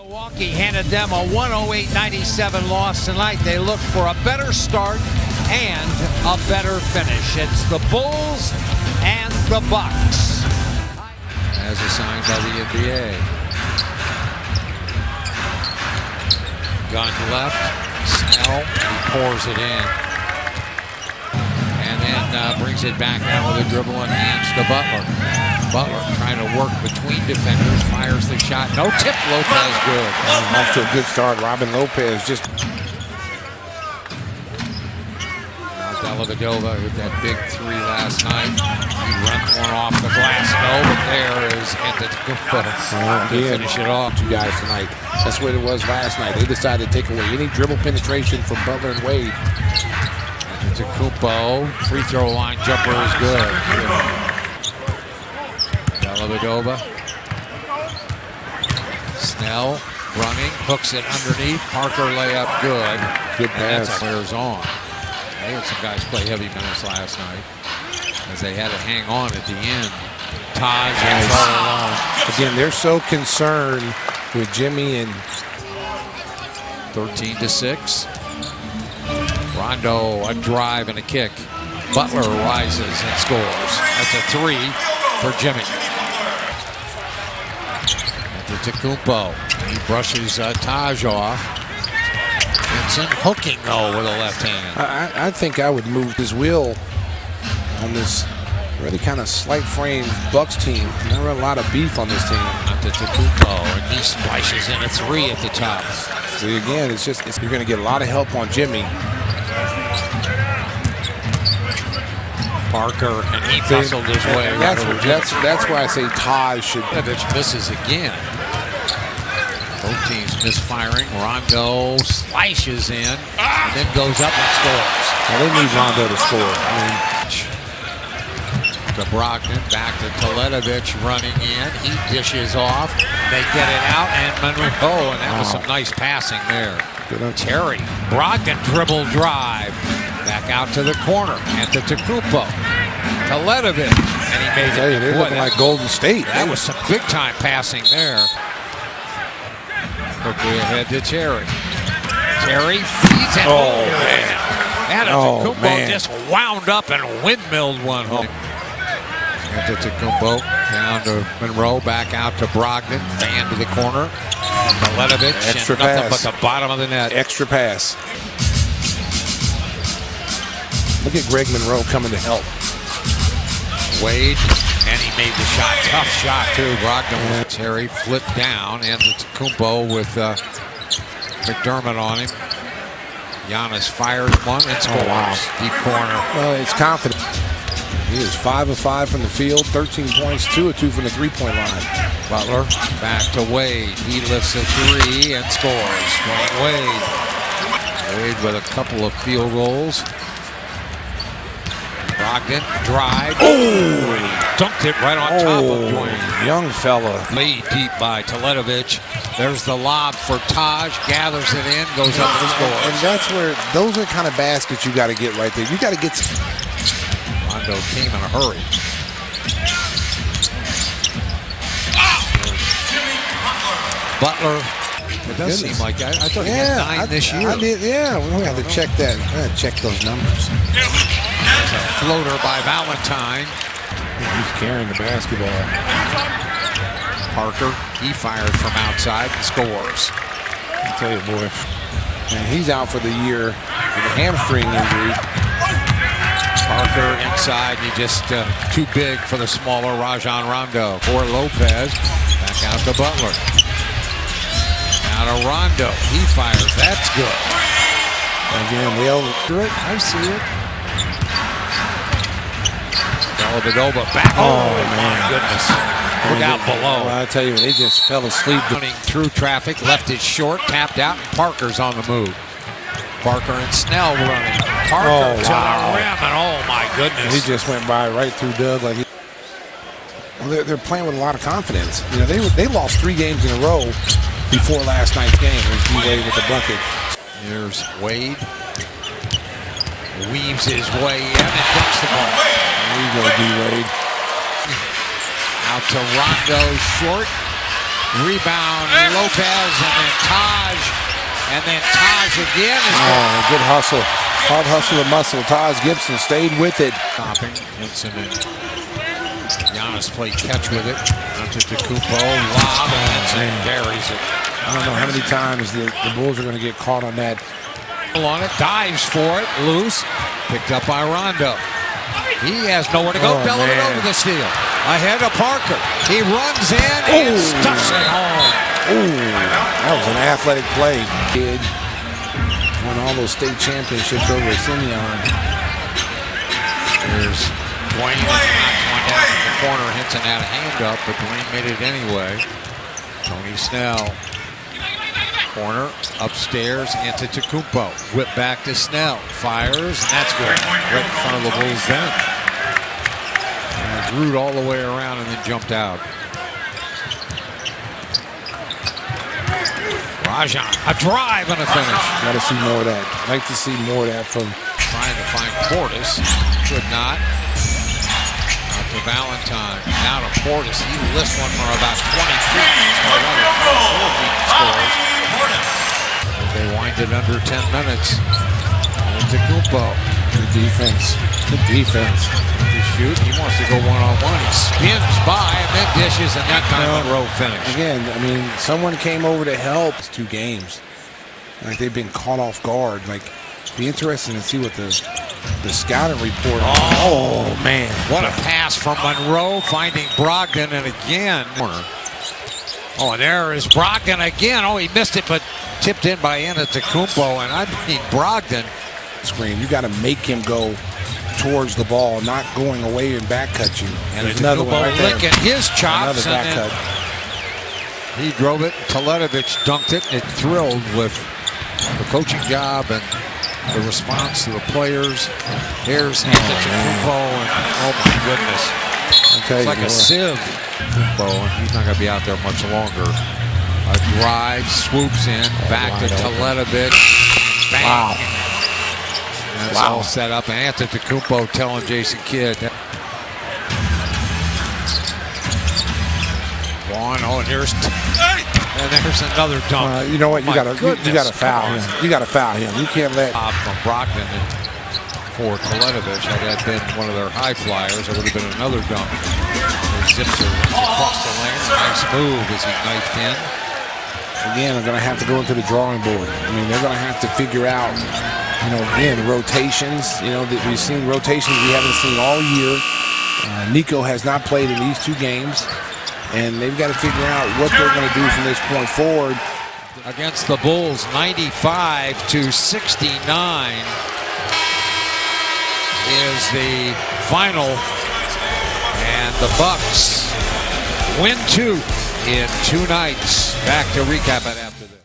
Milwaukee handed them a 108-97 loss tonight. They look for a better start and a better finish. It's the Bulls and the Bucks. As assigned by the NBA. Gun left. Snell. He pours it in. And then brings it back out with a dribble and hands to Butler. Butler trying to work between defenders. Fires the shot. No tip. Lopez good. Off to a good start. Robin Lopez just... Dellavedova with that big three last night. He runs one off the glass. No, but there is Antetokounmpo to finish it off. Two guys tonight. That's what it was last night. They decided to take away any dribble penetration from Butler and Wade. Antetokounmpo, free throw line jumper is good. Dellavedova. Snell running, hooks it underneath. Parker layup good. Good pass. That's players on. They had some guys play heavy minutes last night as they had to hang on at the end. Taj is all alone. Again, they're so concerned with Jimmy and 13-6. Rondo, a drive and a kick. Butler rises and scores. That's a three for Jimmy. Antetokounmpo. He brushes Taj off. Hooking though with a left hand. I think I would move his will on this really kind of slight frame Bucks team. Never a lot of beef on this team. Antetokounmpo, and he splashes in a three at the top. See, again, you're going to get a lot of help on Jimmy. Parker, and he hustled his way. That's why I say Taj should. Which misses again. Both teams misfiring. Rondo slashes in and then goes up and scores. Well, they need Rondo to score. To Brogdon, back to Teletovic running in. He dishes off. They get it out, and Monroe, and that was some nice passing there. Terry, Brogdon dribble drive. Back out to the corner. Antetokounmpo. Teletovic, and he made it. They're looking like Golden State. That was some big-time passing there. Quickly ahead to Terry. Terry feeds it. Oh, man. Antetokounmpo just wound up and windmilled one home. Antetokounmpo down to Monroe, back out to Brogdon, fan to the corner. Teletovic, extra and nothing pass. but the bottom of the net. Extra pass. Look at Greg Monroe coming to help. Wade, and he made the shot. Tough shot, too. Brogdon. Terry flipped down. Antetokounmpo with McDermott on him. Giannis fires one and scores. Oh, wow. Deep corner. Well, it's confident. He is 5 of 5 from the field, 13 points, 2 of 2 from the three-point line. Butler back to Wade. He lifts a three and scores. Dwayne Wade. Wade with a couple of field goals. Brogdon, drive. Oh! Dunked it right on top of Dwayne. Young fella. Laid deep by Teletovic. There's the lob for Taj. Gathers it in, goes up and scores. And that's where, those are the kind of baskets you got to get right there. You got to get... Rondo came in a hurry. Butler. It does seem like I thought he had 9 this year. Yeah, we have to check that. Check those numbers. There's a floater by Valentine. He's carrying the basketball. Parker, he fires from outside and scores. I tell you, boy. And he's out for the year with a hamstring injury. Parker inside, he just too big for the smaller Rajon Rondo. For Lopez, back out to Butler. Now to Rondo, he fires, that's good. Again, they'll do it. I see it. Dellavedova back. Oh, my goodness. Look out below. Well, I tell you, they just fell asleep. Running through traffic, left it short, tapped out, and Parker's on the move. Parker and Snell running. Parker to the rim, and oh my goodness. He just went by right through Doug. Like they're playing with a lot of confidence. You know, they lost 3 games in a row before last night's game. It was D-Wade with the bucket. Here's Wade. Weaves his way in and dunks the ball. There you go, D-Wade. Out to Rondo, short. Rebound, Lopez, and then Taj again. Oh, good hustle. Hard hustle and muscle. Taj Gibson stayed with it. Stopping. Vincent and Giannis played catch with it. Antetokounmpo, lob, and Vincent carries it. I don't know how many times the Bulls are going to get caught on that. On it, dives for it, loose. Picked up by Rondo. He has nowhere to go. Belling it over the steal. Ahead of Parker. He runs in and stuffs it home. Ooh, that was an athletic play. Kid won all those state championships over at Simeon. There's Dwayne. Knocks one down in the corner. Hinton had a hand up, but Dwayne made it anyway. Tony Snell. Corner, upstairs, Antetokounmpo. Whip back to Snell. Fires, and that's good. Right in front of the Bulls bench. And root all the way around and then jumped out. Rajan, a drive and a finish. Got to see more of that. Like to see more of that from. Trying to find Portis. Could not. Out to Valentine. Now to Portis. He lifts one from about 20 feet. Or rather, 24 feet scores. They wind it under 10 minutes. Antetokounmpo. Good defense. Good defense. To shoot. He wants to go one-on-one. He spins by and then dishes, and that time Monroe finished. Again, I mean, someone came over to help. It's 2 games. Like they've been caught off guard. Like, be interesting to see what the scouting report. Oh man! What a pass from Monroe, finding Brogdon, and again. Oh, and there is Brogdon again. Oh, he missed it, but tipped in by Antetokounmpo, and I mean Brogdon. Screen. You got to make him go towards the ball, not going away and back cut you. And another one right there. Licking his chops. Another back cut. He drove it. Teletovic dunked it. It thrilled with the coaching job and the response to the players. Here's Antetokounmpo, and oh my goodness. It's like a sieve. And he's not going to be out there much longer. A drive, swoops in, back to Teletovic. Bang. Wow. And it's all set up. And Antetokounmpo telling Jason Kidd. One, oh, and there's another dunk. You know what? You got to foul him. You got to foul him. You can't let. From Brogdon for Teletovic. Had that been one of their high flyers, it would have been another dunk. Zips it across the lane. Nice move as he knifed in. Again, they're going to have to go into the drawing board. I mean, they're going to have to figure out, again, rotations. We've seen rotations we haven't seen all year. Nico has not played in these 2 games. And they've got to figure out what they're going to do from this point forward. Against the Bulls, 95-69 is the final. And the Bucks win 2 in 2 nights. Back to recap it after this.